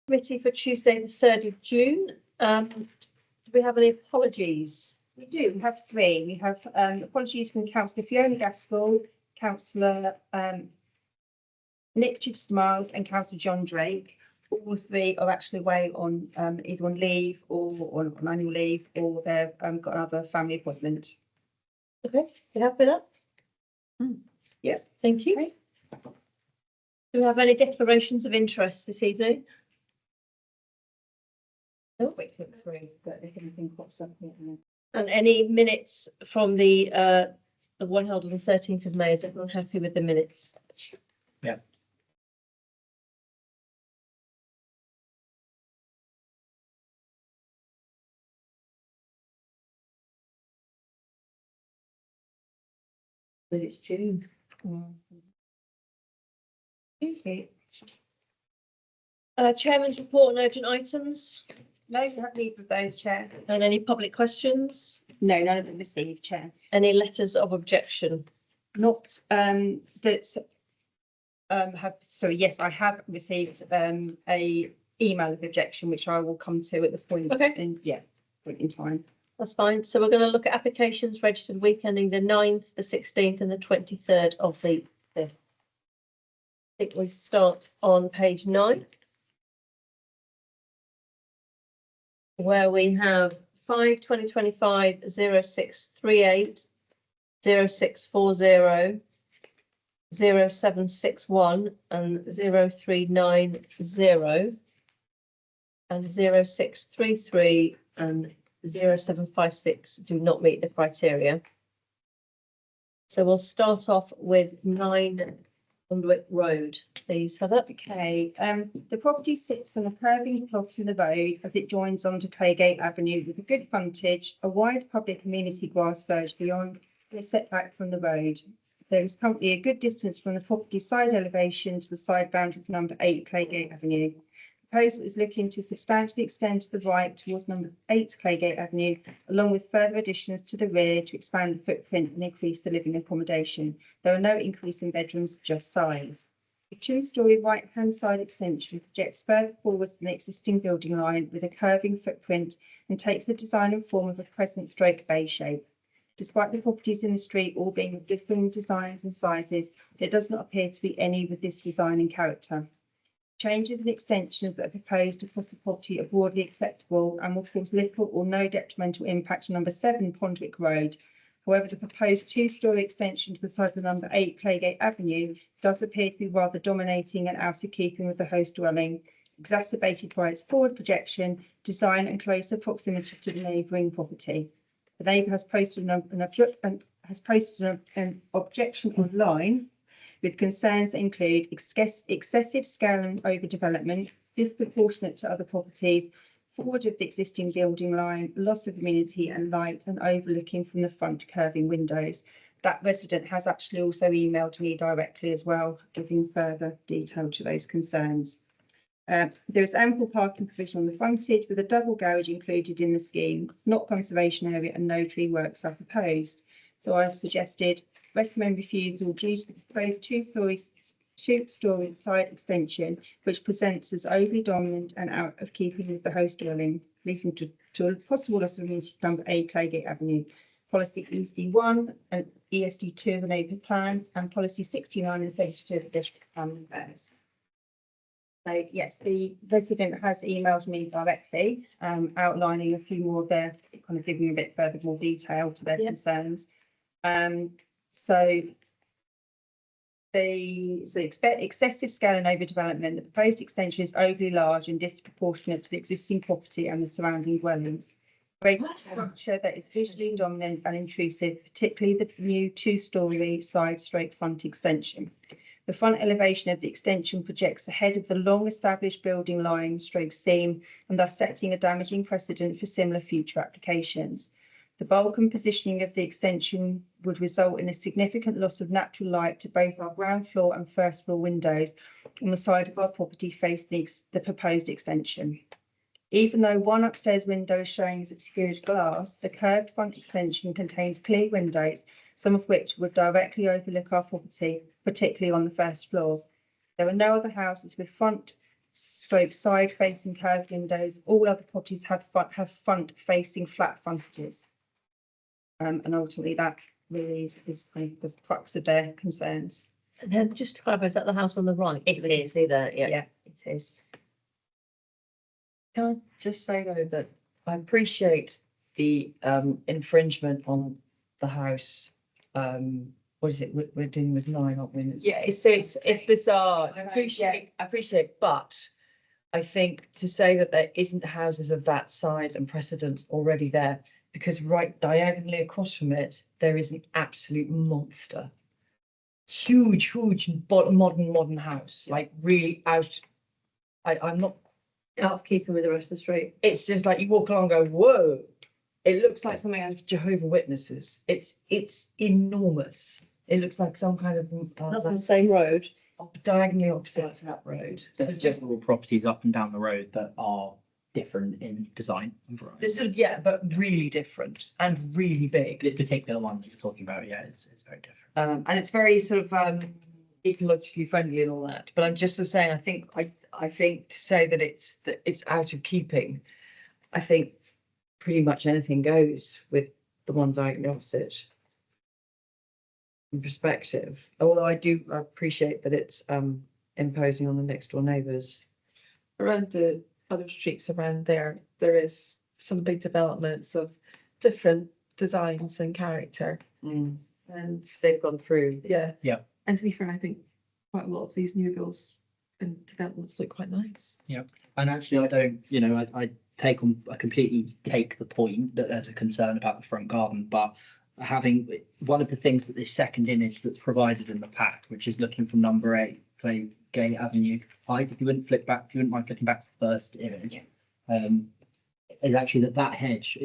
Committee for Tuesday, the 3rd of June. Do we have any apologies? We do. We have three. We have apologies from Councillor Fiona Gaskell, Councillor Nick Chichester-Miles and Councillor John Drake. All three are actually away on either on leave or on annual leave, or they've got another family appointment. Okay, you happy with that? Yeah. Thank you. Okay. Do we have any declarations of interest this evening? No, quick look through, but if anything pops up here. And any minutes from the one held on the 13th of May? Is everyone happy with the minutes? Yeah. But it's June. Okay. Chairman's report on urgent items No, we have neither of those, Chair. and any public questions? No, none of them received, Chair. Any letters of objection? Not that have, sorry, yes, I have received a email of objection, which I will come to at the point Okay. point in time. That's fine. So we're going to look at applications registered week ending the 9th, the 16th and the 23rd of the 5th. I think we start on page 9, where we have 5/2025 0638 0640 0761 and 0390 and 0633 and 0756 do not meet the criteria. So we'll start off with 9 Conduit Road, please, Heather. Okay, the property sits on a curving plot in the road as it joins onto Claygate Avenue with a good frontage, a wide public amenity grass verge beyond, and a setback from the road. There is currently a good distance from the property side elevation to the side boundary of number 8 Claygate Avenue. The proposal is looking to substantially extend to the right towards number 8 Claygate Avenue, along with further additions to the rear to expand the footprint and increase the living accommodation. There are no increase in bedrooms, just size. The two-storey right-hand side extension projects further forwards than the existing building line with a curving footprint and takes the design and form of a crescent-stroke bay shape. Despite the properties in the street all being of different designs and sizes, there does not appear to be any with this design and character. Changes and extensions that are proposed across the property are broadly acceptable and will cause little or no detrimental impact on number 7 Pondwick Road. However, the proposed two-storey extension to the side of number 8 Claygate Avenue does appear to be rather dominating and out of keeping with the host dwelling, exacerbated by its forward projection, design and closer proximity to the neighbouring property. The neighbour has posted an objection online with concerns that include excessive scale and overdevelopment, disproportionate to other properties, forward of the existing building line, loss of amenity and light, and overlooking from the front curving windows. That resident has actually also emailed me directly as well, giving further detail to those concerns. There is ample parking provision on the frontage with a double garage included in the scheme, not conservation area, and no tree works are proposed. So I've suggested recommend refusal due to the proposed two-storey side extension, which presents as overly dominant and out of keeping with the host dwelling, leading to a possible loss of amenity to number 8 Claygate Avenue. Policy ESD1 and ESD2 of the neighbourhood plan, and policy 69 and 72 of the district plan affairs. So yes, the resident has emailed me directly, outlining a few more of their, kind of giving a bit further more detail to their concerns. So expect excessive scale and overdevelopment. The proposed extension is overly large and disproportionate to the existing property and the surrounding dwellings. Creating a structure that is visually dominant and intrusive, particularly the new two-storey side stroke front extension. The front elevation of the extension projects ahead of the long-established building line stroke seam and thus setting a damaging precedent for similar future applications. The bulk and positioning of the extension would result in a significant loss of natural light to both our ground floor and first floor windows on the side of our property facing the proposed extension. Even though one upstairs window is showing as obscured glass, the curved front extension contains clear windows, some of which would directly overlook our property, particularly on the first floor. There are no other houses with front stroke side facing curved windows. All other properties have front facing flat frontages. And ultimately that really is kind of the crux of their concerns. And then just to clarify, is that the house on the right? It So they can is. see that, yeah. Yeah, it is. Can I just say though that I appreciate the infringement on the house. What is it? We're dealing with 9, aren't we? And it's- Yeah, it's bizarre. I appreciate, but I think to say that there isn't houses of that size and precedence already there, because right diagonally across from it, there is an absolute monster. Huge modern house, like really out. I'm not, Out of keeping with the rest of the street. it's just like you walk along and go, whoa. It looks like something out of Jehovah's Witnesses. It's enormous. It looks like some kind of That's on the same road. diagonally opposite to that road. So There's just several properties up and down the road that are different in design and variety. this sort of, yeah, but really different and really big. This particular one that you're talking about, yeah, it's very different. And it's very sort of ecologically friendly and all that. But I'm just sort of saying, I think to say that it's out of keeping, I think pretty much anything goes with the one diagonally opposite. In perspective, although I do appreciate that it's imposing on the next door neighbours. Around the other streets around there, there is some big developments of different designs and character. And They've gone through. yeah. Yeah. And to be fair, I think quite a lot of these new builds and developments look quite nice. And actually, I completely take the point that there's a concern about the front garden, but having one of the things that this second image that's provided in the pack, which is looking from number 8, Playgate Avenue height, if you wouldn't flip back, if you wouldn't mind flicking back to the first image, is actually that hedge,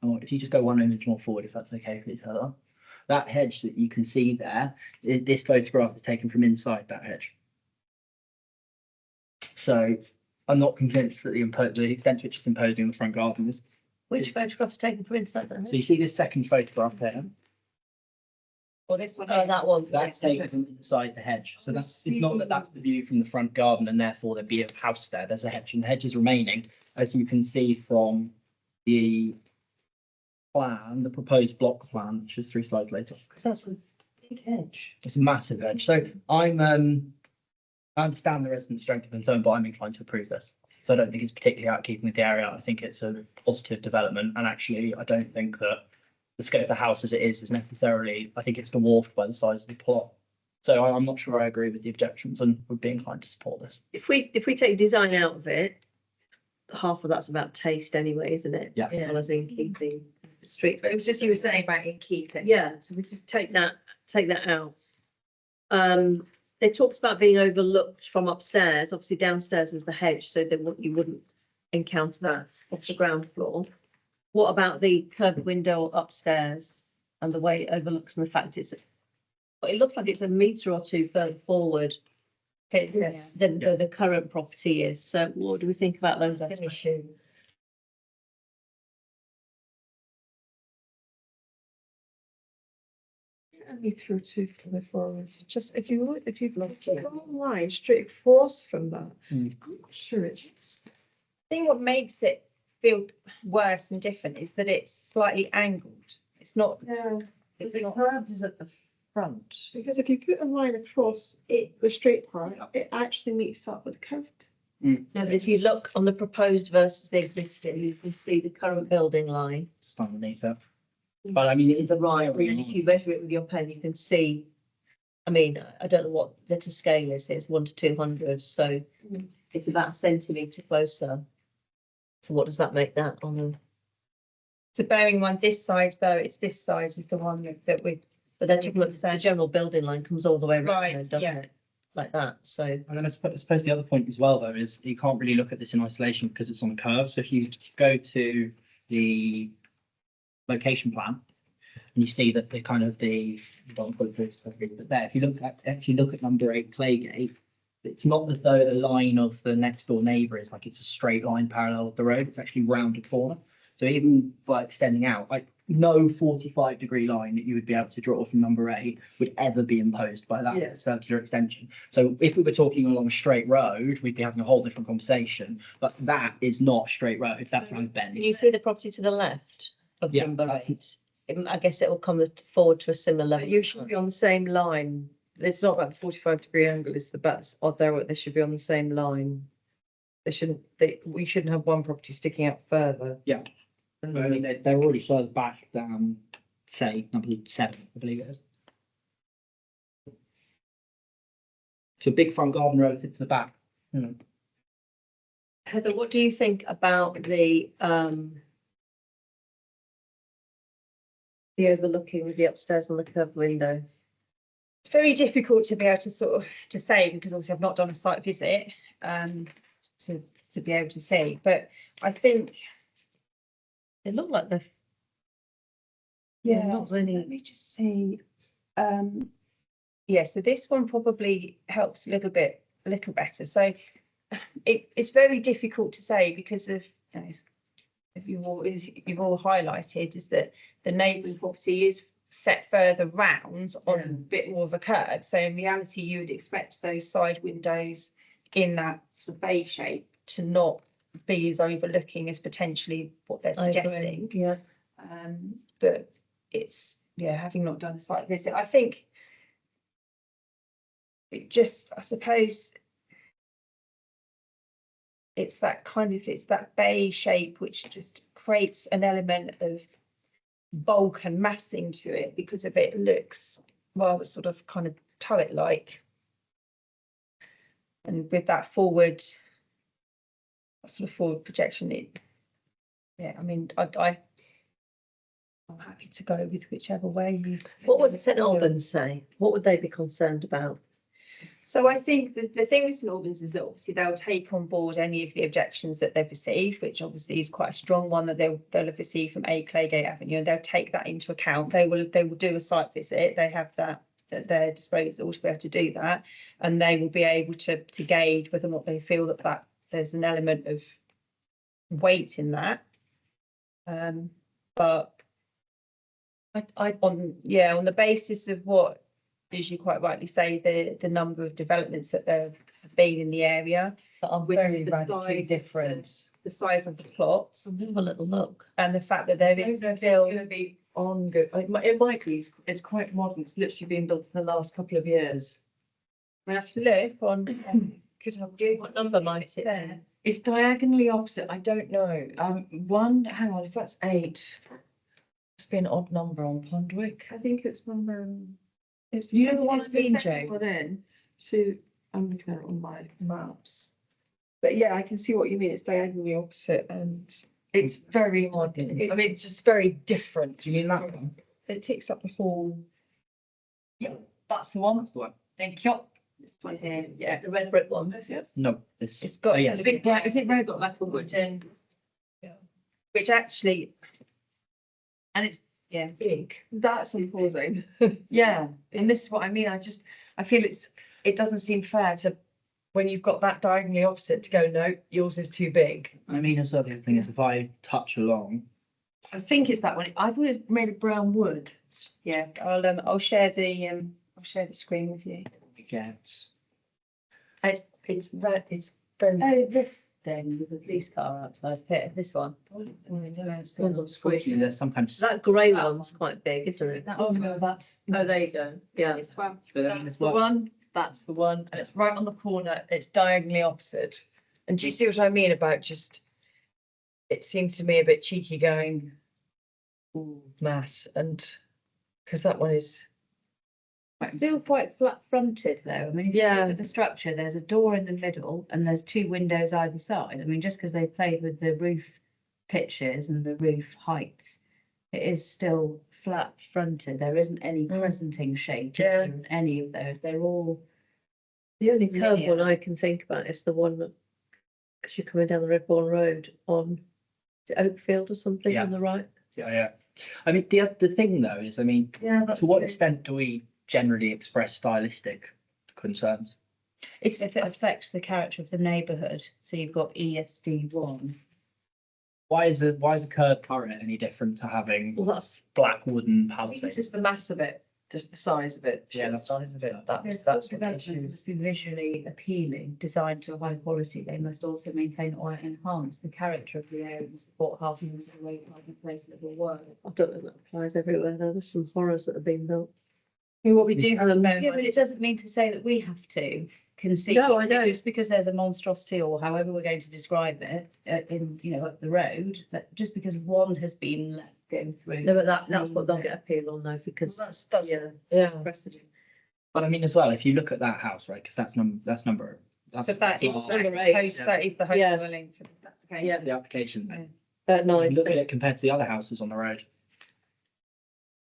or if you just go one image more forward, if that's okay for each other, that hedge that you can see there, this photograph is taken from inside that hedge. So I'm not convinced that the extent to which it's imposing on the front garden is. Which photograph's taken from inside that? So you see this second photograph there, Well, this one. Oh, that one. that's taken from inside the hedge. So it's not that that's the view from the front garden and therefore there'd be a house there. There's a hedge and the hedge is remaining, as you can see from the plan, the proposed block plan, which is 3 slides later. Because that's a big hedge. It's a massive hedge. So I understand the resident strength of concern, but I'm inclined to approve this. So I don't think it's particularly out of keeping with the area. I think it's a positive development. And actually, I don't think that the scope of the house as it is necessarily, I think it's dwarfed by the size of the plot. So I'm not sure I agree with the objections and would be inclined to support this. If we take design out of it, half of that's about taste anyway, isn't it? Yeah. As well as in keeping the streets. But it was just you were saying about in keeping. Yeah, so we just take that out. They talked about being overlooked from upstairs. Obviously downstairs is the hedge, so then you wouldn't encounter that off the ground floor. What about the curved window upstairs and the way it overlooks and the fact it looks like it's a metre or two further forward Yes. than the current property is. So what do we think about those That's an aspects? issue. Only through too further forward. Just if you look, if you go online straight across from that, Mm. I'm not sure it's. I think what makes it feel worse and different is that it's slightly angled. It's not, Yeah. it's The not. curves is at the front. Because if you put a line across it, the straight part, it actually meets up with curved. No, but if you look on the proposed versus the existing, you can see the current building line Just underneath it. But I mean, to the right. And then if you measure it with your pen, you can see. I mean, I don't know what the to scale is. It's 1 to 200, so it's about a centimetre closer. So what does that make that on the? So bearing in mind this side though, it's this side is the one that we, But they're talking about the general building line comes all the way around, Right, there, doesn't yeah. it? Like that. So And then I suppose the other point as well, though, is you can't really look at this in isolation because it's on a curve. So if you go to the location plan and you see that the kind of the, don't put it through, but there, if you actually look at number 8 Playgate, it's not as though the line of the next door neighbour is like it's a straight line parallel with the road. It's actually round a corner. So even by extending out, no 45-degree line that you would be able to draw from number 8 would ever be imposed by Yeah. that circular extension. So if we were talking along a straight road, we'd be having a whole different conversation. But that is not a straight road. That's around a bend. Can you see the property to the left of Yeah, number that's- 8? I guess it will come forward to a similar level. But you should be on the same line. It's not about the 45-degree angle, it's the bats, or they should be on the same line. We shouldn't have one property sticking out further. Yeah. I mean, they're already further back than, say, number 7, I believe it is. So big front garden relative to the back. Heather, what do you think about the overlooking with the upstairs and the curved window? It's very difficult to be able to sort of to say because obviously I've not done a site visit to be able to say, but I think They look like they're yeah, not so really- let me just see. Yeah, so this one probably helps a little better. So it's very difficult to say because of if you've all highlighted is that the neighbouring property is set further round on a bit more of a curve. So in reality, you would expect those side windows in that sort of bay shape to not be as overlooking as potentially what they're I agree, suggesting. yeah. But it's, having not done a site visit, I think it just, I suppose it's that bay shape which just creates an element of bulk and massing to it because of it looks rather sort of kind of turret-like. And with that forward projection, I mean, I'm happy to go with whichever way you. What would St Albans say? What would they be concerned about? So I think the thing with St Albans is that obviously they'll take on board any of the objections that they've received, which obviously is quite a strong one that they'll have received from Claygate Avenue, and they'll take that into account. They will do a site visit. They have that at their disposal to be able to do that, and they will be able to gauge whether or not they feel that there's an element of weight in that. But on the basis of what, as you quite rightly say, the number of developments that there have been in the area, But are with very the radically size, different. the size of the plots, Have a little look. and the fact that there I don't is know if it's still. going to be on good. It might be. It's quite modern. It's literally been built in the last couple of years. I have to look on. Could have What number might it there? be? It's diagonally opposite. I don't know. Hang on. If that's 8, must be an odd number on Pondwick. I think it's number. It's You know the one it's I mean, second Jo? one in. So I'm looking at it on my maps. But yeah, I can see what you mean. It's diagonally opposite and It's very modern. I mean, it's just very different. Do you mean that one? it takes up the whole. That's the one. That's the one. Thank you. This one here, Yeah, the red brick one. That's it. No, this. it's got. Oh, yeah. It's a bit black. Is it red? Got like a wooden. Yeah. Which actually, And it's big. That's imposing. yeah. And this is what I mean. I feel it doesn't seem fair to when you've got that diagonally opposite to go, no, yours is too big. I mean, also the other thing is if I touch along, I think it's that one. I thought it was made of brown wood. Yeah, I'll share the screen with you. we get. It's red. It's very. Oh, this thing with the police car outside here, this one. Unfortunately, there's some kind of. That grey one's quite big, isn't it? Oh no, that's Oh, there you go. Yeah. This one. But then that's it's the like- one. That's the one, and it's right on the corner. It's diagonally opposite. And do you see what I mean about just? It seems to me a bit cheeky going. Ooh, mass, and because that one is. Still quite flat fronted though. I mean, if you Yeah. look at the structure, there's a door in the middle and there's 2 windows either side. I mean, just because they played with the roof pitches and the roof heights, it is still flat fronted. There isn't any crescenting shape is Yeah. there in any of those. They're all The only curved Linear. one I can think about is the one that, as you're coming down the Redbourne Road on, is it Oakfield or something Yeah. on the right? Yeah. I mean, the thing though is, I mean, Yeah. to what extent do we generally express stylistic concerns? if it affects the character of the neighbourhood. So you've got ESD1. Why is a curved turret any different to having Well, that's, black wooden I think it's palisades? just the mass of it, just the size of it, Yeah, sheer that's- size of it, that's There's what the developments issue must is. be visually appealing, designed to a high quality. They must also maintain or enhance the character of the area and support harmony with the way the place that will work. I don't know if that applies everywhere though. There's some horrors that have been built. I mean, what we do have to bear in Yeah, but mind it doesn't mean to say that we have to concede. No, I So know. just because there's a monstrosity or however we're going to describe it, in, you know, up the road, that just because one has been let go through. No, but that's what they'll mean get appeal on though, Well, because, that's, yeah, yeah, it's precedent. But I mean, as well, if you look at that house, right, because that's number, So that is, number the eight. host, that is the host Yeah. dwelling for this application. Yeah. the application. Nine, Look so- at it compared to the other houses on the road.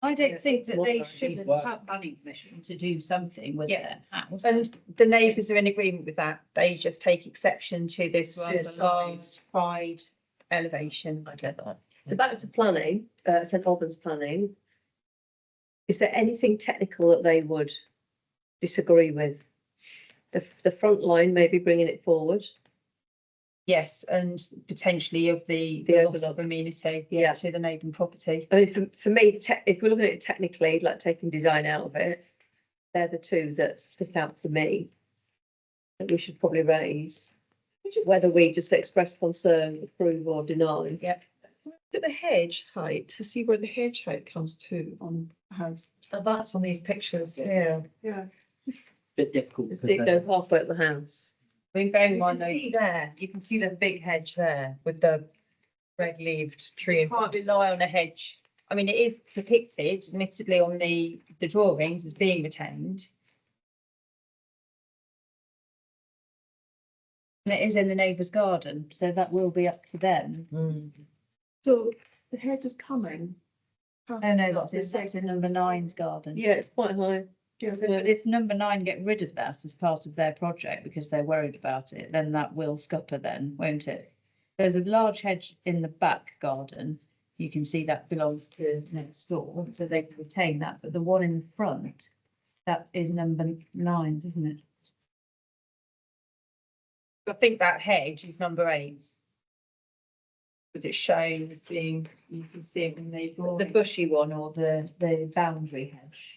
I don't think that What they that shouldn't needs work. have planning permission to do something with Yeah. their house. And the neighbours are in agreement with that. They just take exception to this Right. rather large pride elevation. I get that. So back to planning, St Albans planning. Is there anything technical that they would disagree with? The front line, maybe bringing it forward? Yes, and potentially of the The loss of overlook. amenity Yeah. to the neighbouring property. I mean, for me, if we're looking at it technically, like taking design out of it, they're the two that stick out for me. That we should probably raise, whether we just express concern, approve or deny. Look at the hedge height to see where the hedge height comes to on the house. And that's on these pictures, yeah. Yeah. Bit difficult. because It there's- goes halfway up the house. I mean, bearing in You can mind though, see there, you can see the big hedge there with the red-leaved tree you in can't front. rely on a hedge. I mean, it is depicted admittedly on the drawings as being retained. And it is in the neighbour's garden, so that will be up to them. So the hedge is coming. Oh no, that's in number 9's garden. Yeah, it's quite high. Yeah, So, but if number 9 get rid of that as part of their project because they're worried about it, then that will scupper then, won't it? There's a large hedge in the back garden. You can see that belongs to next door, so they can retain that, but the one in the front, that is number 9's, isn't it? I think that hedge is number 8. Because it's shown as being, you can see it in the The drawing. bushy one or the boundary hedge?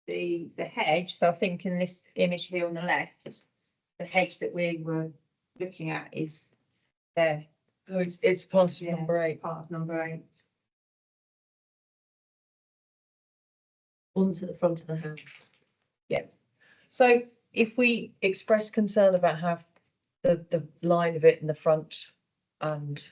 The hedge, so I think in this image here on the left, the hedge that we were looking at is there, So it's part of Yeah. number 8. part of number 8. Onto the front of the house. So if we express concern about how the line of it in the front and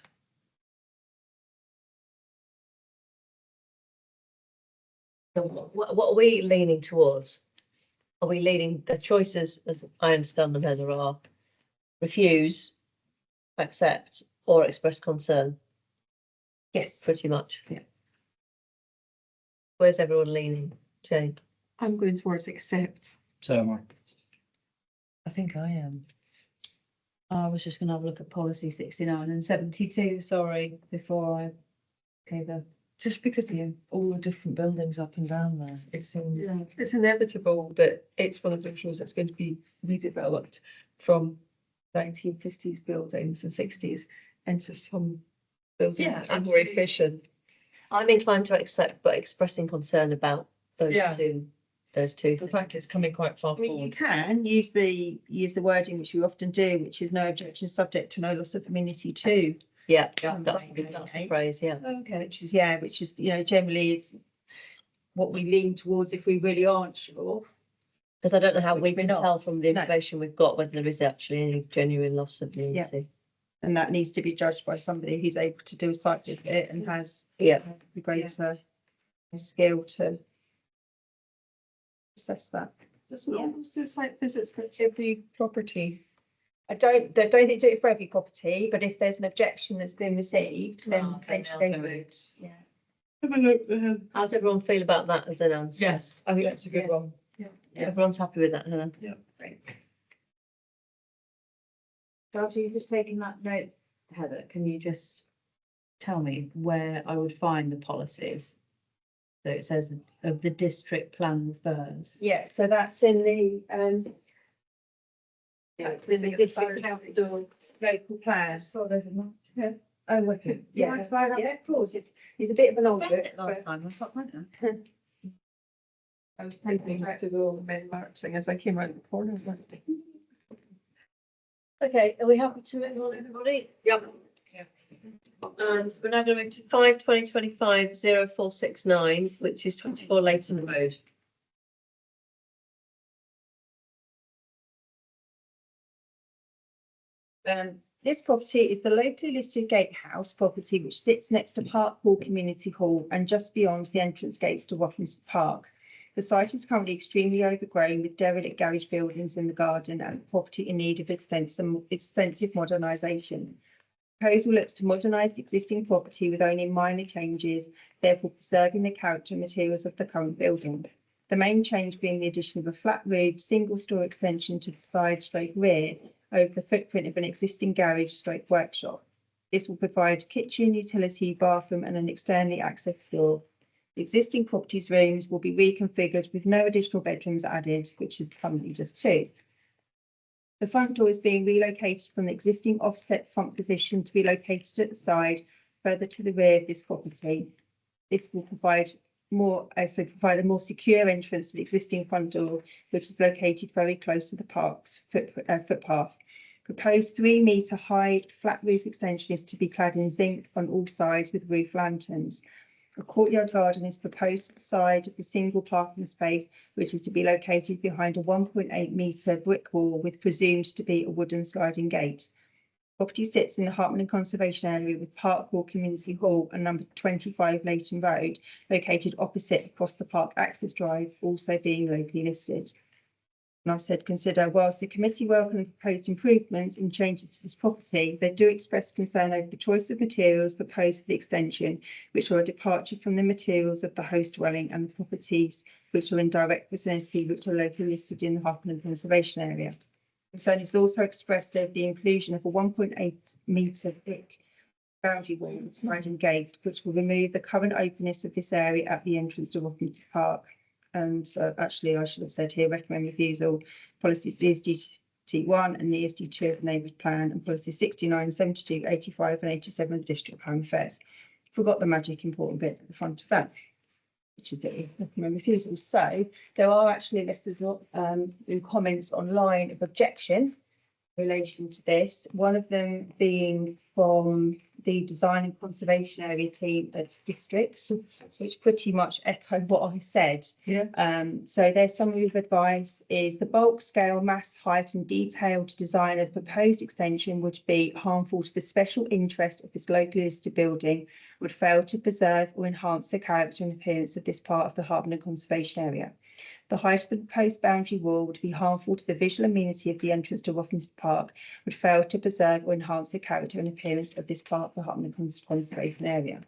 So what are we leaning towards? Are we leaning, the choices, as I understand them, Heather, are refuse, accept, or express concern, Yes. pretty much? Yeah. Where's everyone leaning, Jane? I'm going towards accept. So am I. I think I am. I was just gonna have a look at policy 69 and 72, sorry, before I gave a. Just because of all the different buildings up and down there, it seems. It's inevitable that it's one of those roads that's going to be redeveloped from 1950s buildings and 60s into some buildings Yeah, that are more absolutely. efficient. I'm inclined to accept, but expressing concern about those Yeah. two The things. fact it's coming quite far I mean, you forward. can use the wording which we often do, which is no objection subject to no loss of amenity too. Yeah, Yeah. that's the phrase, yeah. Okay. Which is, you know, generally is what we lean towards if we really aren't sure. Because I don't know how Which we we're can not. tell from the No. information we've got whether there is actually any genuine loss of immunity. And that needs to be judged by somebody who's able to do a site visit and has Yeah, the greater skill to assess that. Doesn't always do site visits for every property. I don't think they do it for every property, but if there's an objection that's been received, then Ah, then potentially they they'll go would. Yeah. Have a look, how's everyone feel about that as an answer? Yes, I think that's a good Yes. one. Everyone's happy with that, Heather? So after you've just taken that note, Heather, can you just tell me where I would find the policies? So it says of the district plan refers. Yeah, so that's in the Yeah, that's in the it's district the council local plan. So there's a. Oh, okay. Yeah, Yeah, right up. yeah, of course. It's a bit of an old book. Last time, I thought, I don't know. I was typing to go men marching as I came around the corner. Okay, are we happy to move on, everybody? Yep. So we're now going to move to 5/2025/0469, which is 24 Leighton Road. This property is the locally listed gatehouse property which sits next to Park Hall Community Hall and just beyond the entrance gates to Wothamsted Park. The site is currently extremely overgrown with derelict garage buildings in the garden and the property in need of extensive modernisation. Proposal looks to modernise the existing property with only minor changes, therefore preserving the character and materials of the current building. The main change being the addition of a flat roof, single store extension to the side stroke rear over the footprint of an existing garage stroke workshop. This will provide kitchen, utility, bathroom and an externally accessed door. The existing property's rooms will be reconfigured with no additional bedrooms added, which is currently just 2. The front door is being relocated from the existing offset front position to be located at the side, further to the rear of this property. This will provide a more secure entrance to the existing front door, which is located very close to the park's footpath. Proposed 3-metre high flat roof extension is to be clad in zinc on all sides with roof lanterns. A courtyard garden is proposed to the side of the single parking space, which is to be located behind a 1.8-metre brick wall with presumed to be a wooden sliding gate. Property sits in the Hartland Conservation Area with Park Hall Community Hall and number 25 Leighton Road, located opposite across the park access drive, also being locally listed. And I've said consider, whilst the committee welcome the proposed improvements and changes to this property, they do express concern over the choice of materials proposed for the extension, which are a departure from the materials of the host dwelling and the properties which are in direct vicinity, which are locally listed in the Hartland Conservation Area. Concern is also expressed over the inclusion of a 1.8-metre thick boundary wall and sliding gate, which will remove the current openness of this area at the entrance to Wothamsted Park. And actually, I should have said here, recommend refusal, policies ESD1 and the ESD2 of the neighbourhood plan and policies 69, 72, 85 and 87 of the district plan affairs. Forgot the magic important bit at the front of that, which is the recommend refusal. So there are actually listed comments online of objection in relation to this, one of them being from the design and conservation area team at districts, which pretty much echo what I said. Yeah. So their summary of advice is the bulk, scale, mass, height and detailed design of the proposed extension would be harmful to the special interest of this locally listed building, would fail to preserve or enhance the character and appearance of this part of the Hartland Conservation Area. The height of the proposed boundary wall would be harmful to the visual amenity of the entrance to Wothamsted Park, would fail to preserve or enhance the character and appearance of this part of the Hartland Conservation Area.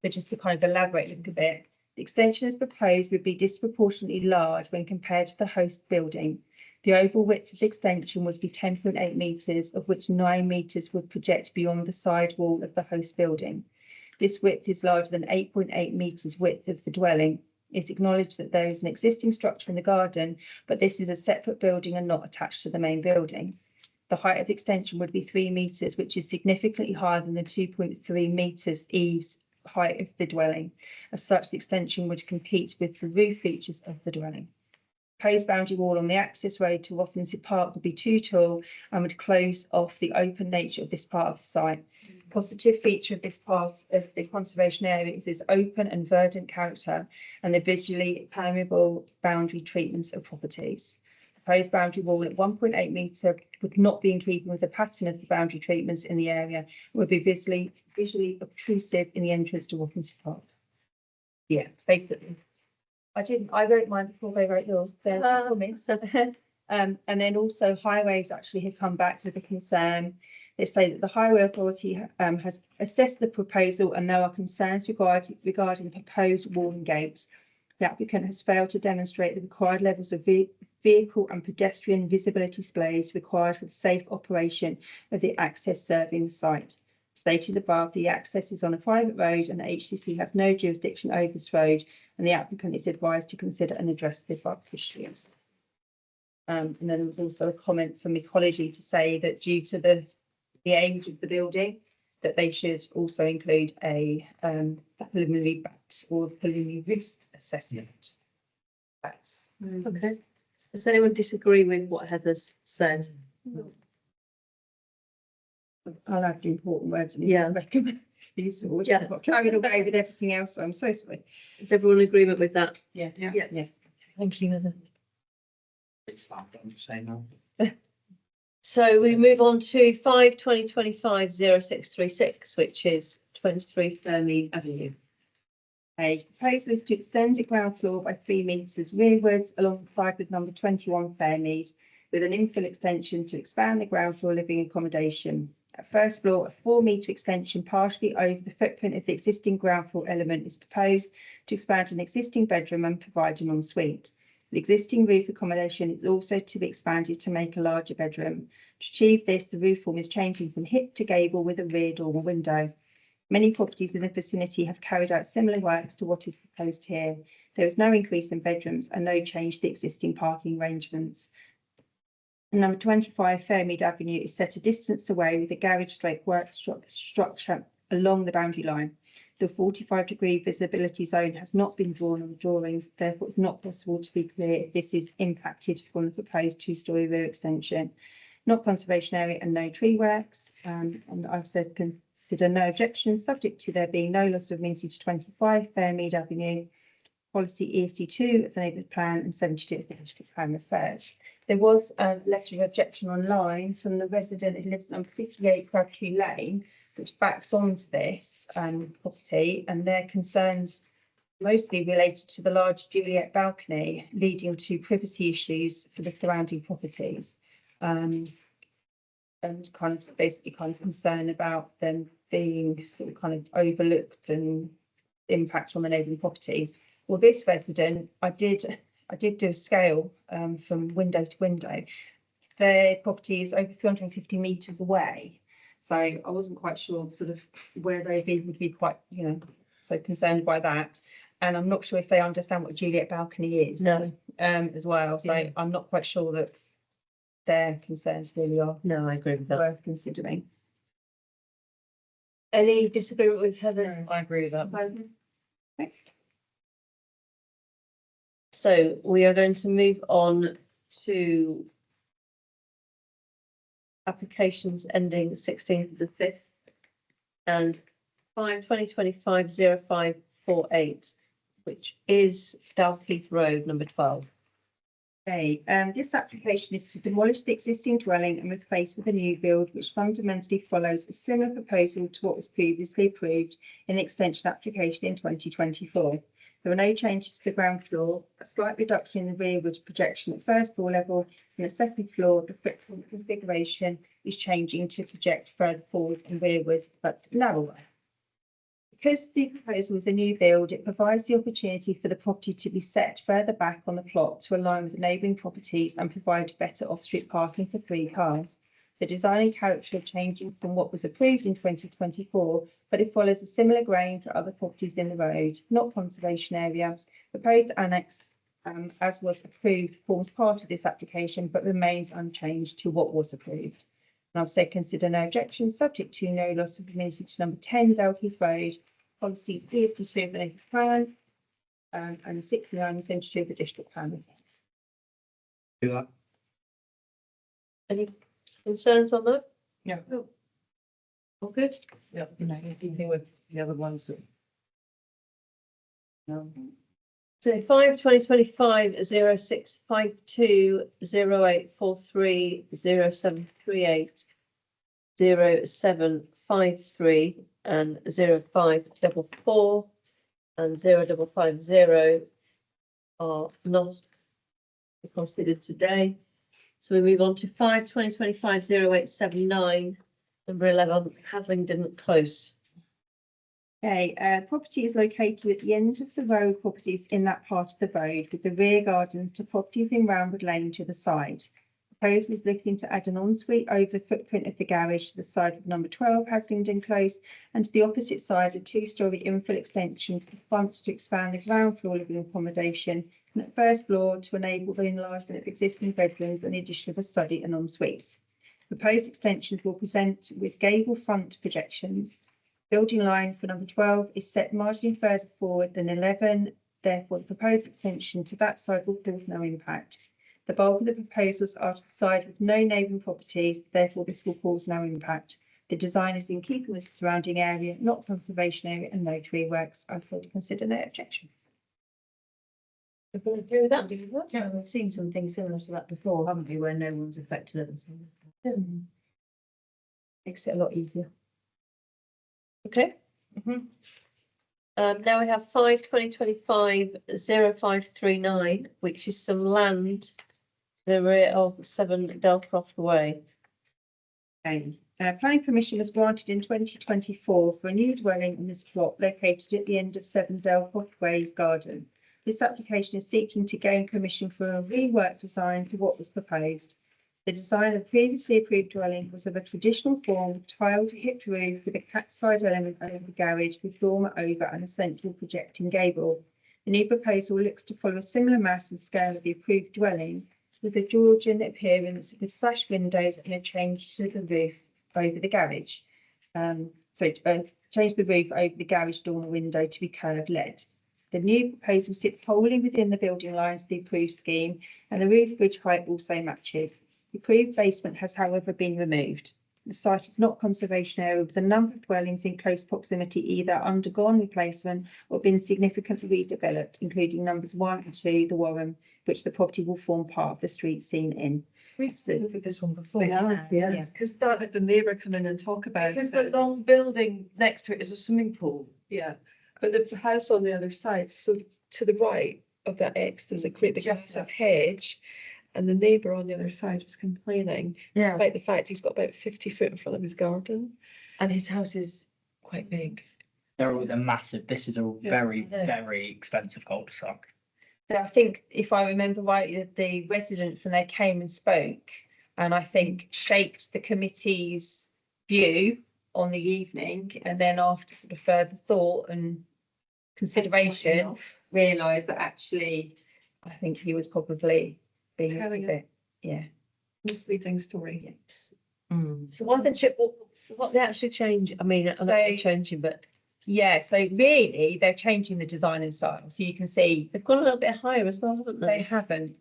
But just to kind of elaborate a little bit, the extension as proposed would be disproportionately large when compared to the host building. The overall width of the extension would be 10.8 metres, of which 9 metres would project beyond the side wall of the host building. This width is larger than 8.8 metres width of the dwelling. It's acknowledged that there is an existing structure in the garden, but this is a separate building and not attached to the main building. The height of the extension would be 3 metres, which is significantly higher than the 2.3 metres eaves height of the dwelling. As such, the extension would compete with the roof features of the dwelling. Proposed boundary wall on the access road to Wothamsted Park would be too tall and would close off the open nature of this part of the site. Positive feature of this part of the conservation area is its open and verdant character and the visually permeable boundary treatments of properties. Proposed boundary wall at 1.8 metre would not be in keeping with the pattern of the boundary treatments in the area, would be visually obtrusive in the entrance to Wothamsted Park. Yeah, basically. I wrote mine before they wrote yours. They're comments. And then also highways actually have come back with a concern. They say that the Highway Authority has assessed the proposal and there are concerns regarding the proposed wall and gate. The applicant has failed to demonstrate the required levels of vehicle and pedestrian visibility displays required for the safe operation of the access serving the site. Stated above, the access is on a private road and the HCC has no jurisdiction over this road, and the applicant is advised to consider and address the above issues. And then there was also a comment from Ecology to say that due to the age of the building, that they should also include a preliminary bat or preliminary risk assessment. That's Okay. Does anyone disagree with what Heather's said? I'll add the important words. and Yeah. recommend these, or Yeah. I got carried away with everything else, so I'm so sorry. Is everyone in agreement with that? Yeah. Yeah. Thank you, Heather. It's stuff, I'm just saying now. So we move on to 5/2025/0636, which is 23 Fairmead Avenue. A proposal is to extend the ground floor by 3 metres rearwards alongside with number 21 Fairmead, with an infill extension to expand the ground floor living accommodation. At first floor, a 4-metre extension partially over the footprint of the existing ground floor element is proposed to expand an existing bedroom and provide an ensuite. The existing roof accommodation is also to be expanded to make a larger bedroom. To achieve this, the roof form is changing from hip to gable with a rear dormer window. Many properties in the vicinity have carried out similar works to what is proposed here. There is no increase in bedrooms and no change to the existing parking arrangements. Number 25 Fairmead Avenue is set a distance away with a garage stroke workshop structure along the boundary line. The 45-degree visibility zone has not been drawn on the drawings, therefore it's not possible to be clear if this is impacted from the proposed 2-storey rear extension. Not conservation area and no tree works. And I've said consider no objections, subject to there being no loss of amenity to 25 Fairmead Avenue. Policy ESD2 as a neighbourhood plan and 72 as the district plan refers. There was a letter of objection online from the resident who lives at number 58 Crabtree Lane, which backs onto this property, and their concerns mostly related to the large Juliet balcony, leading to privacy issues for the surrounding properties. And kind of basically concern about them being sort of kind of overlooked and impact on the neighbouring properties. Well, this resident, I did do a scale from window to window. Their property is over 350 metres away. So I wasn't quite sure sort of where they would be quite, so concerned by that. And I'm not sure if they understand what Juliet balcony is. No. As well. So Yeah. I'm not quite sure that their concerns really are No, I agree with that. worth considering. Any disagreement with Heather's? I agree with that. Proposal? Okay. So we are going to move on to applications ending 16th of the 5th and 5/2025/0548, which is Dalkeith Road, number 12. Okay, this application is to demolish the existing dwelling and replace with a new build, which fundamentally follows a similar proposal to what was previously approved in the extension application in 2024. There are no changes to the ground floor, a slight reduction in the rearward projection at first floor level, and the second floor, the footprint configuration is changing to project further forward and rearward, but narrower. Because the proposal is a new build, it provides the opportunity for the property to be set further back on the plot to align with the neighbouring properties and provide better off-street parking for 3 cars. The design and character are changing from what was approved in 2024, but it follows a similar grain to other properties in the road, not conservation area. Proposed annex, as was approved, forms part of this application, but remains unchanged to what was approved. And I've said consider no objections, subject to no loss of amenity to number 10 Dalkeith Road, policies ESD2 of the neighbourhood plan, and 69 and 72 of the district plan. Do that. Any concerns on that? No. All good? Yeah, keeping with the other ones that. No. So 5/2025/0652/0843/0738 0753 and 0544 and 0550 are not considered today. So we move on to 5/2025/0879, number 11, Haslingden Close. Okay, property is located at the end of the row of properties in that part of the road, with the rear gardens to properties in Roundwood Lane to the side. Proposal is looking to add an ensuite over the footprint of the garage to the side of number 12 Haslingden Close, and to the opposite side a 2-storey infill extension to the front to expand the ground floor living accommodation, and at first floor to enable the enlargement of existing bedrooms and the addition of a study and ensuites. Proposed extensions will present with gable front projections. Building line for number 12 is set marginally further forward than 11. Therefore, the proposed extension to that side will cause no impact. The bulk of the proposals are to the side with no neighbouring properties, therefore this will cause no impact. The design is in keeping with the surrounding area, not conservation area, and no tree works. I so to consider no objection. Everyone agree with that? Yeah, we've seen something similar to that before, haven't we, where no one's affected others. Makes it a lot easier. Okay. Now we have 5/2025/0539, which is some land to the rear of 7 Delcroft Way. Okay. Planning permission was granted in 2024 for a new dwelling in this plot located at the end of 7 Delcroft Ways Garden. This application is seeking to gain permission for a reworked design to what was proposed. The design of the previously approved dwelling was of a traditional form, tiled hipped roof with a cat side element over the garage with dormer over and a central projecting gable. The new proposal looks to follow a similar mass and scale of the approved dwelling with a Georgian appearance with sash windows and a change to the roof over the garage. Change the roof over the garage dormer window to be curved lead. The new proposal sits wholly within the building lines of the approved scheme and the roof ridge height also matches. The approved basement has, however, been removed. The site is not conservation area with a number of dwellings in close proximity either undergone replacement or been significantly redeveloped, including numbers 1 and 2, the Warren, which the property will form part of the street seen in. We've looked at this one before. Yeah. Because that had the neighbour come in and talk about Because the it. long building next to it is a swimming pool. Yeah, but the house on the other side, so to the right of that X, there's a great big massive hedge. And the neighbour on the other side was complaining, despite the fact he's got about 50 foot in front of his garden. And his house is quite big. They're massive. This is a very, Yeah. very expensive cul-de-sac. So I think if I remember rightly, the resident from there came and spoke and I think shaped the committee's view on the evening and then after sort of further thought and consideration, realised that actually, I think he was probably being a Telling little bit, Misleading story. So what they actually change, I mean, I know they're changing, but Yeah, so really they're changing the design and style. So you can see they've gone a little bit higher as well, haven't they they? haven't.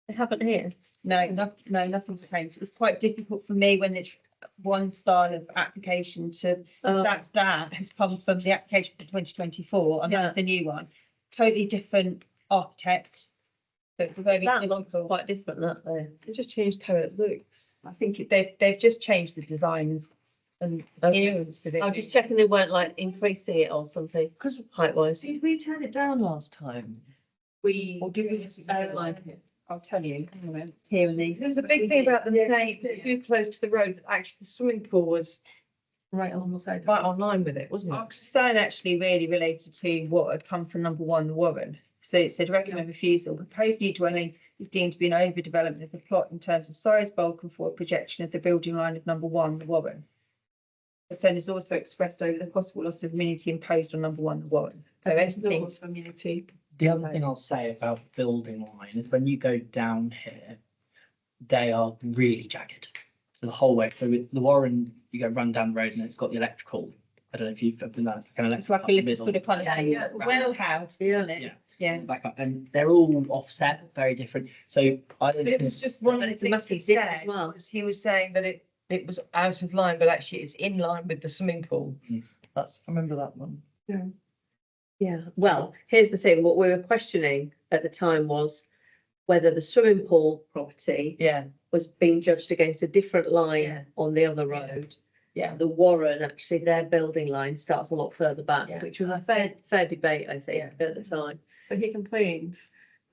They haven't here. No, nothing's changed. It's quite difficult for me when it's one style of application to, that has come from the application for 2024 and that's the new one. Totally different architect. So it's very That looks difficult. quite different, that there. They just changed how it looks. I think they've just changed the designs and appearance of it. I'm just checking they weren't like increasing it or something, Because height wise. did we turn it down last time? We, Or do we like it? I'll tell you, hang on a minute, it's here and these. There's a big thing about them saying it's too close to the road, but actually the swimming pool was Right along the side. right online with it, wasn't Our it? concern actually really related to what had come from number 1, the Warren. So it said recommend refusal. Proposed new dwelling is deemed to be an overdevelopment of the plot in terms of size, bulk and forward projection of the building line of number 1, the Warren. Concern is also expressed over the possible loss of amenity imposed on number 1, the Warren. So There's no everything, loss of immunity. The other thing I'll say about building line is when you go down here, they are really jagged the whole way. So with the Warren, you go run down the road and it's got the electrical. I don't know if you've been that. It's like an it's like a little sort of kind of well house, isn't it? Yeah. Yeah. Back up, and they're all offset, very different. So I But it was just one of And the it's a things massive he dip as said, well. was he was saying that it was out of line, but actually it's in line with the swimming pool. Mm. I remember that one. Yeah, well, here's the thing, what we were questioning at the time was whether the swimming pool property Yeah, was being judged against a different Yeah. line on the other road. yeah. The Warren, actually, their building line starts a lot further back, Yeah. which was a fair debate, I think, Yeah. at the time. But he complained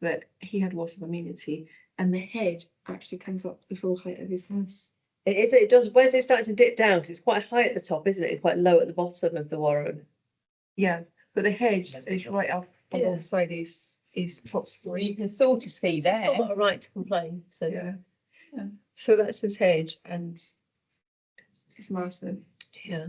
that he had loss of immunity and the hedge actually comes up the full height of his house. It does, where's it starting to dip down? Because it's quite high at the top, isn't it? And quite low at the bottom of the Warren. Yeah, but the hedge Yes, is yeah. right up Yeah. alongside his top Well, story. you can sort of see He's still there. got a right to complain, so. Yeah. Yeah. So that's his hedge and it's massive. Yeah.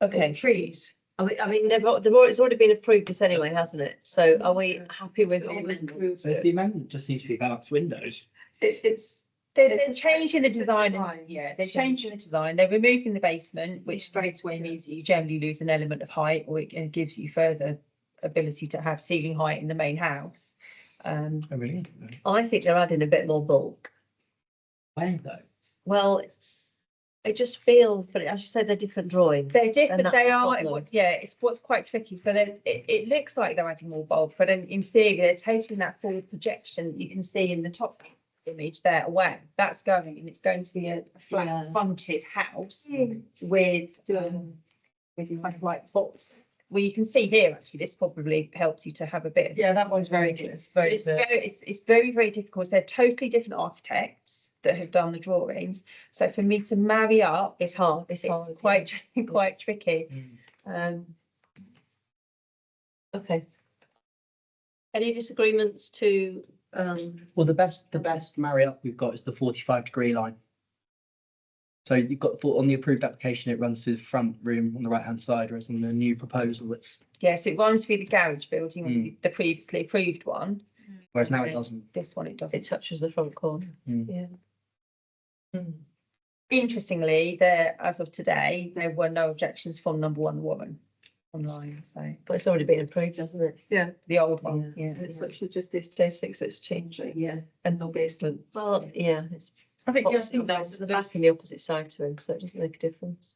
Okay, trees. I mean, it's already been approved this anyway, hasn't it? So are we happy with the amendment? So the amendment just seems to be about windows. It's They're It's a- changing the it's a design. design Yeah, they're changing the design. They're removing the basement, which straight away means that you generally lose an element of height, or it gives you further ability to have ceiling height in the main house. Oh, really? I think they're adding a bit more bulk. Where though? Well, I just feel, but as you said, they're different drawings. They're different. that's They the are. problem. Yeah, it's what's quite tricky. So it looks like they're adding more bulk, but in theory, they're taking that forward projection that you can see in the top image there away. That's going, and it's going to be a flat Yeah. fronted house with kind of like box. Well, you can see here, actually, this probably helps you to have a bit of. Yeah, that one's very clear. It's But very it's clear. very, it's very, very difficult. They're totally different architects that have done the drawings. So for me to marry up, It's hard, it's it's hard. quite tricky. Mm. Um, Okay. Any disagreements to, Well, the best marry up we've got is the 45-degree line. So you've got on the approved application, it runs through the front room on the right-hand side, whereas in the new proposal, it's, yeah, so it runs through the garage building, the previously approved one. whereas now it doesn't. This one, it it doesn't. touches the front corner? Mm. Yeah. Interestingly, there, as of today, there were no objections from number one woman online, so But it's already been approved, hasn't it? Yeah, the old one, yeah. it's literally just the aesthetics that's changing Yeah. and no basement. Well, yeah, it's I think, yeah, I opposite, think it's that's, the back and the opposite side to him, so it doesn't make a difference.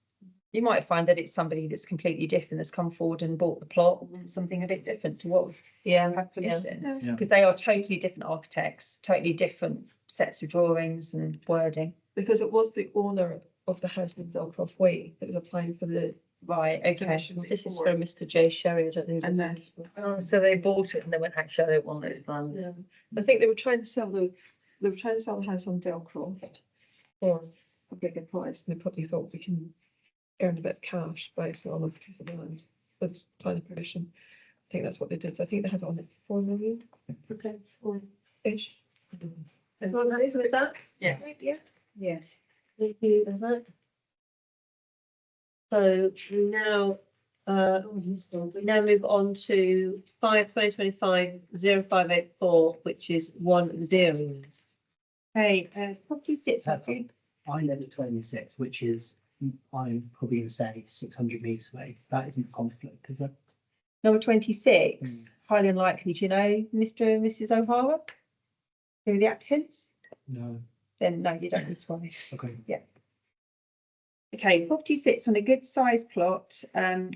You might find that it's somebody that's completely different that's come forward and bought the plot and wants something a bit different to what we've Yeah, had yeah. permission. Yeah. Because they are totally different architects, totally different sets of drawings and wording. Because it was the owner of the house in Delcroft Way that was applying for the Right, okay. permission This is before. from Mr. J Sherry, I don't know. who And that then- is, but- oh, so they bought it and they went, actually, I don't want it. Yeah. I think they were trying to sell the house on Delcroft for a bigger price, and they probably thought we can earn a bit of cash by selling a piece of land with planning permission. I think that's what they did. So I think they had it on at 4 million. Okay. Ish. Everyone happy with that? Yes. Yeah. Yeah. Thank you, with that. So we now, we now move on to 5/2025/0584, which is one of the Deerings. Okay, property sits on good. I live at 26, which is, I'm probably going to say 600 metres away. That isn't a conflict, is it? Number 26, highly unlikely. Do you know Mr. and Mrs. O'Hara? Who are the applicants? No. Then no, you don't need to worry. Okay. Okay, property sits on a good sized plot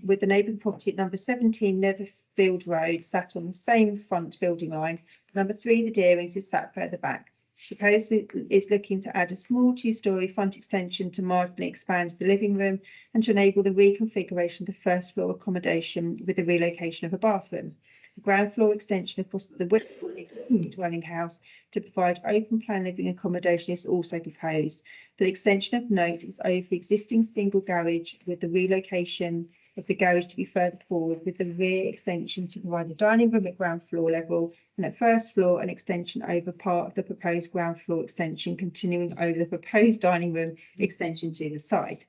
with the neighbouring property at number 17 Netherfield Road sat on the same front building line. Number 3, the Deerings, is sat further back. Proposal is looking to add a small 2-storey front extension to marginally expand the living room and to enable the reconfiguration of the first floor accommodation with the relocation of a bathroom. A ground floor extension across the width of the existing dwelling house to provide open plan living accommodation is also proposed. The extension of note is over the existing single garage with the relocation of the garage to be further forward with the rear extension to provide a dining room at ground floor level and at first floor an extension over part of the proposed ground floor extension continuing over the proposed dining room extension to the side.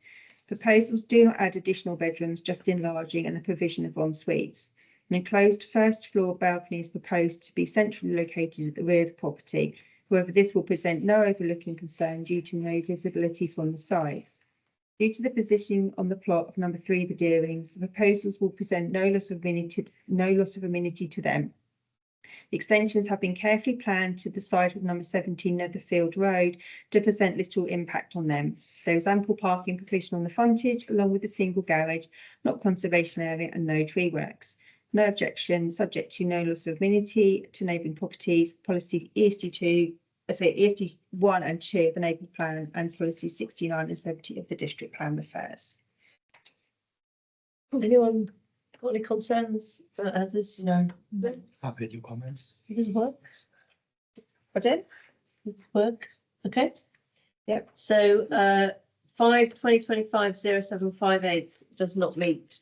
Proposals do not add additional bedrooms, just enlarging and the provision of en suites. An enclosed first floor balcony is proposed to be centrally located at the rear of the property. However, this will present no overlooking concern due to no visibility from the sides. Due to the positioning on the plot of number 3, the Deerings, the proposals will present no loss of amenity to them. The extensions have been carefully planned to the side of number 17 Netherfield Road to present little impact on them. There is ample parking provision on the frontage, along with a single garage, not conservation area, and no tree works. No objection, subject to no loss of amenity to neighbouring properties, policy ESD 1 and 2 of the neighbourhood plan and policy 69 and 70 of the district plan refers. Anyone got any concerns about others? No. Happy with your comments. Does it work? Pardon? Does it work? Okay. Yep. So 5/2025/0758 does not meet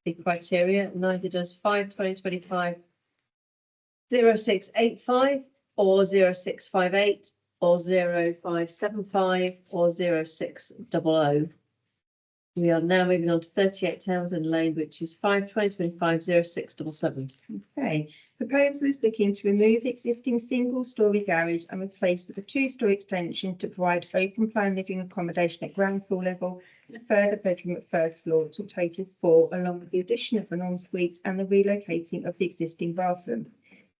the criteria, neither does 5/2025/0685 or 0658 or 0575 or 0600. We are now moving on to 38 Townsend Lane, which is 5/2025/0677. Okay, proposal is looking to remove the existing single-storey garage and replace with a two-storey extension to provide open plan living accommodation at ground floor level and a further bedroom at first floor to a total of 4, along with the addition of an ensuite and the relocating of the existing bathroom.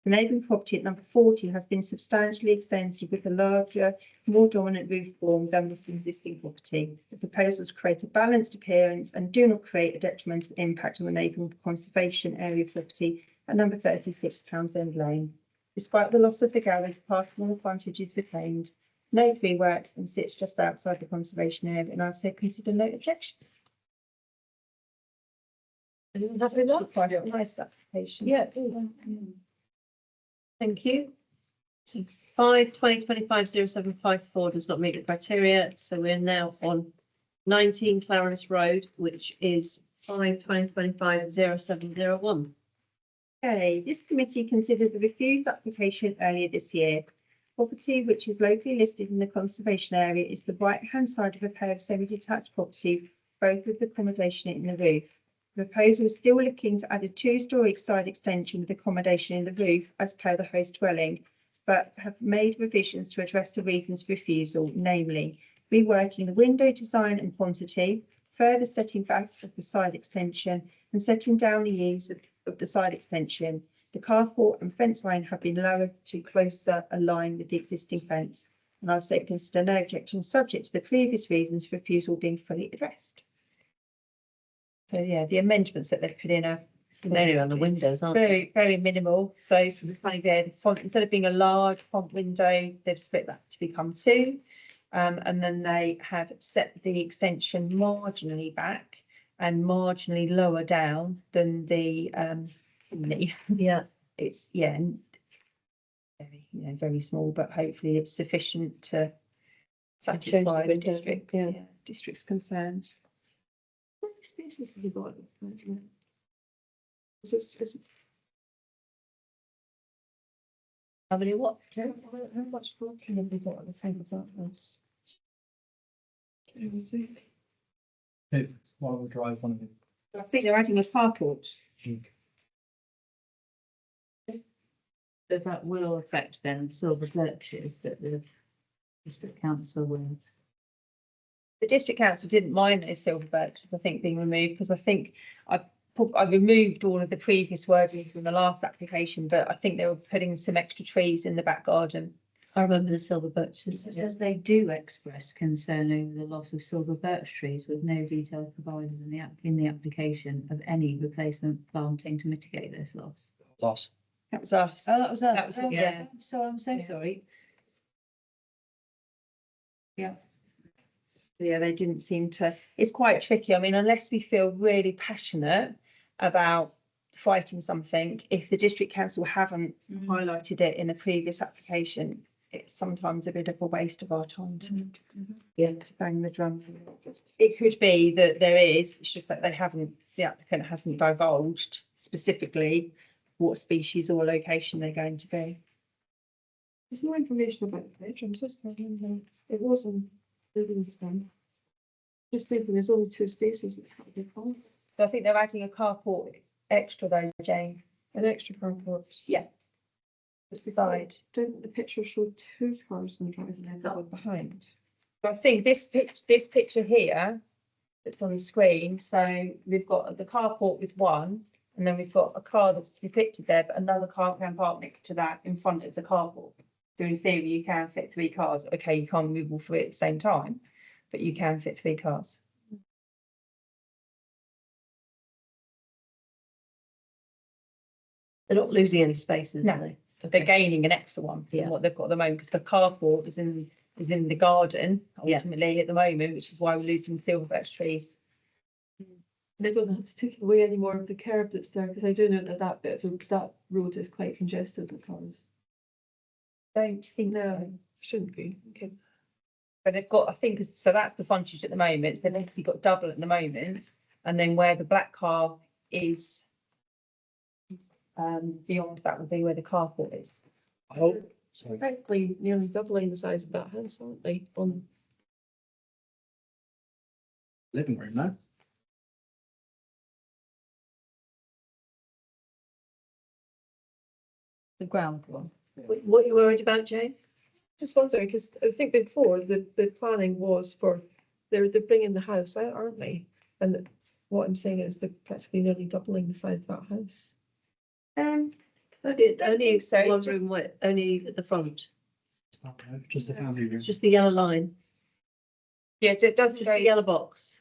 The neighbouring property at number 40 has been substantially extended with a larger, more dominant roof form than this existing property. The proposals create a balanced appearance and do not create a detrimental impact on the neighbouring conservation area property at number 36 Townsend Lane. Despite the loss of the garage, parking on the frontage is retained. No free works and sits just outside the conservation area, and I've said consider no objection. Happy with that? Quite a nice application. Yeah. Thank you. So 5/2025/0754 does not meet the criteria, so we're now on 19 Clarence Road, which is 5/2025/0701. Okay, this committee considered the refused application earlier this year. Property which is locally listed in the conservation area is the right-hand side of a pair of semi-detached properties, both with accommodation in the roof. The proposal is still looking to add a two-storey side extension with accommodation in the roof as per the host dwelling, but have made revisions to address the reasons for refusal, namely reworking the window design and quantity, further setting back of the side extension and setting down the eaves of the side extension. The carport and fence line have been lowered to closer align with the existing fence. And I'll say consider no objection subject to the previous reasons for refusal being fully addressed. So yeah, the amendments that they've put in are Mainly around the windows, aren't they? very, very minimal. So sort of funny there, the font, instead of being a large font window, they've split that to become 2. And then they have set the extension marginally back and marginally lower down than the chimney. Yeah. It's, yeah, very, very small, but hopefully it's sufficient to satisfy the window, district, yeah. district's concerns. How many spaces have you got? Is it How many what? how much parking have we got at the front of that house? One of the drive, one of the. I think they're adding a carport. So that will affect then silver birches that the district council will. The district council didn't mind those silver birches, I think, being removed, because I think I removed all of the previous wording from the last application, but I think they were putting some extra trees in the back garden. I remember the silver birches. It says they do express concern over the loss of silver birch trees with no details provided in the application of any replacement planting to mitigate this loss. Us. That was us. Oh, that was us. That was- Oh, yeah. So I'm so Yeah. sorry. Yeah. Yeah, they didn't seem to, it's quite tricky. I mean, unless we feel really passionate about fighting something, if the district council haven't highlighted it in a previous application, it's sometimes a bit of a waste of our time to bang the drum. It could be that there is, it's just that they haven't, the applicant hasn't divulged specifically what species or location they're going to be. There's no information about the bedrooms, is there? It wasn't Livingstone. Just thinking there's only 2 spaces, it's quite a big house. So I think they're adding a carport extra though, Jane. An extra carport. Yeah. The side. Didn't the picture show 2 cars in the driveway and the one behind? I think this picture here that's on the screen, so we've got the carport with one, and then we've got a car that's depicted there, but another car can park next to that in front of the carport. So in theory, you can fit 3 cars. Okay, you can't move all 3 at the same time, but you can fit 3 cars. They're not losing any spaces, No. are they? They're Okay. gaining an extra one Yeah. from what they've got at the moment, because the carport is in the garden Yeah. ultimately at the moment, which is why we're losing silver birch trees. They don't have to take away any more of the curb that's there, because I do know that that bit of that road is quite congested with cars. Don't think so. No, shouldn't be. Okay. But they've got, I think, so that's the frontage at the moment. So they've obviously got double at the moment. And then where the black car is, beyond that would be where the carport is. Oh, sorry. Practically nearly doubling the size of that house, aren't they? On Living room, no? The ground floor. What are you worried about, Jane? Just wondering, because I think before the planning was for, they're bringing the house out, aren't they? And what I'm saying is they're practically nearly doubling the size of that house. Only think so, one just- room width, only at the front, Just the family room. it's just the yellow line, Yeah, it doesn't just go, the yellow box.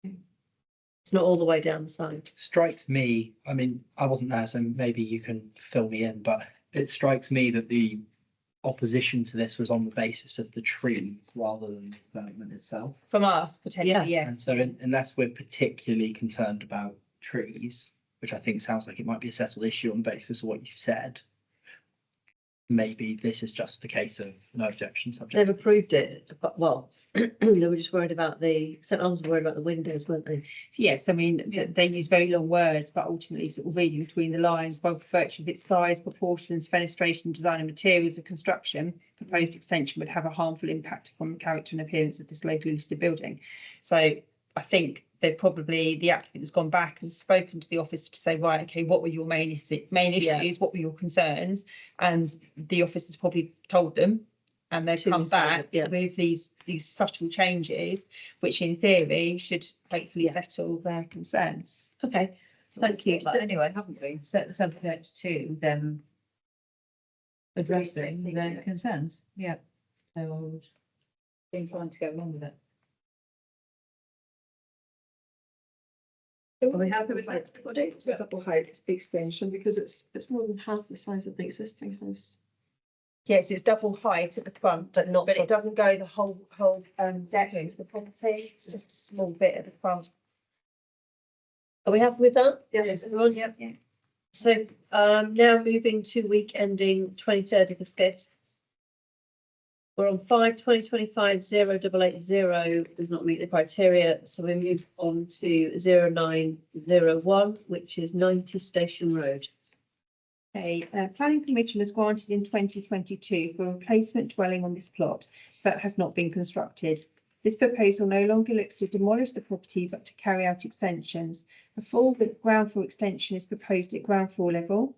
It's not all the way down the side. Strikes me, I mean, I wasn't there, so maybe you can fill me in, but it strikes me that the opposition to this was on the basis of the trees rather than the development itself. from us, potentially, Yeah. And yes. so unless we're particularly concerned about trees, which I think sounds like it might be a settled issue on the basis of what you've said, maybe this is just a case of no objection They've subject. approved it, but well, they were just worried about St. Anne's were worried about the windows, weren't they? Yes, I mean, they use very long words, but ultimately sort of reading between the lines by virtue of its size, proportions, fenestration, design and materials of construction, proposed extension would have a harmful impact upon the character and appearance of this locally listed building. So I think they've probably, the applicant has gone back and spoken to the office to say, right, okay, what were your main issues, Yeah. what were your concerns? And the office has probably told them, and they've To come resolve it, back yeah. with these subtle changes, which in theory should hopefully Yeah. settle their concerns. Okay, thank you. But anyway, haven't we? Subject to them addressing their Yeah. concerns. Yeah. So I would be inclined to go along with it. Are we happy with that? It's a double height extension because it's more than half the size of the existing house. Yes, it's double height at the front, But not but from- it doesn't go the whole depth of the property. It's just a small bit at the front. Are we happy with that? Yes. Everyone? Yep, yeah. So, now moving to week ending 23rd of the 5th. We're on 5/2025/0880 does not meet the criteria, so we move on to 0901, which is 90 Station Road. Okay, planning permission was granted in 2022 for a replacement dwelling on this plot, but has not been constructed. This proposal no longer looks to demolish the property, but to carry out extensions. A full ground floor extension is proposed at ground floor level,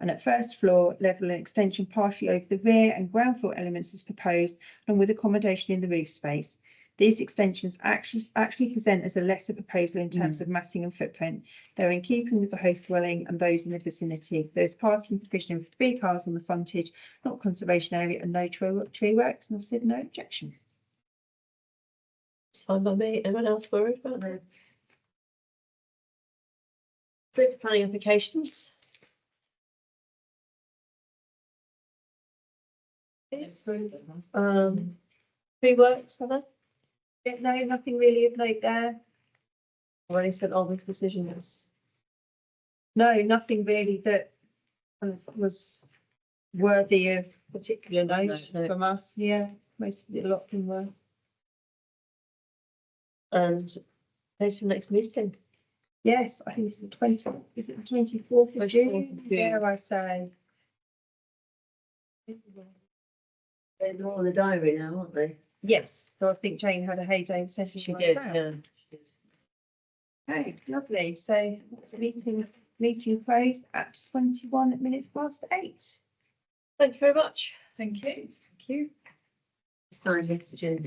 and at first floor level, an extension partially over the rear and ground floor elements is proposed, along with accommodation in the roof space. These extensions actually present as a lesser proposal in terms of massing and footprint. They're in keeping with the host dwelling and those in the vicinity. There's parking provision of 3 cars on the frontage, not conservation area, and no tree works, and I've said no objection. It's fine by me. Anyone else worried about that? Through to planning applications. Tree works, have they? Yeah, no, nothing really of note there. Already sent all these decisions. No, nothing really that was worthy of particular note No. from us. Yeah, most of it, a lot of them were. And there's your next meeting. Yes, I think it's the 20, is it the 24th of 24th of June? June. Dare I say? They're all in the diary now, aren't they? Yes, so I think Jane had a heyday and sent it. She right did, out. yeah. Okay, lovely. So that's meeting closed at 21 minutes past 8. Thank you very much. Thank you. Thank you. Sign this, June.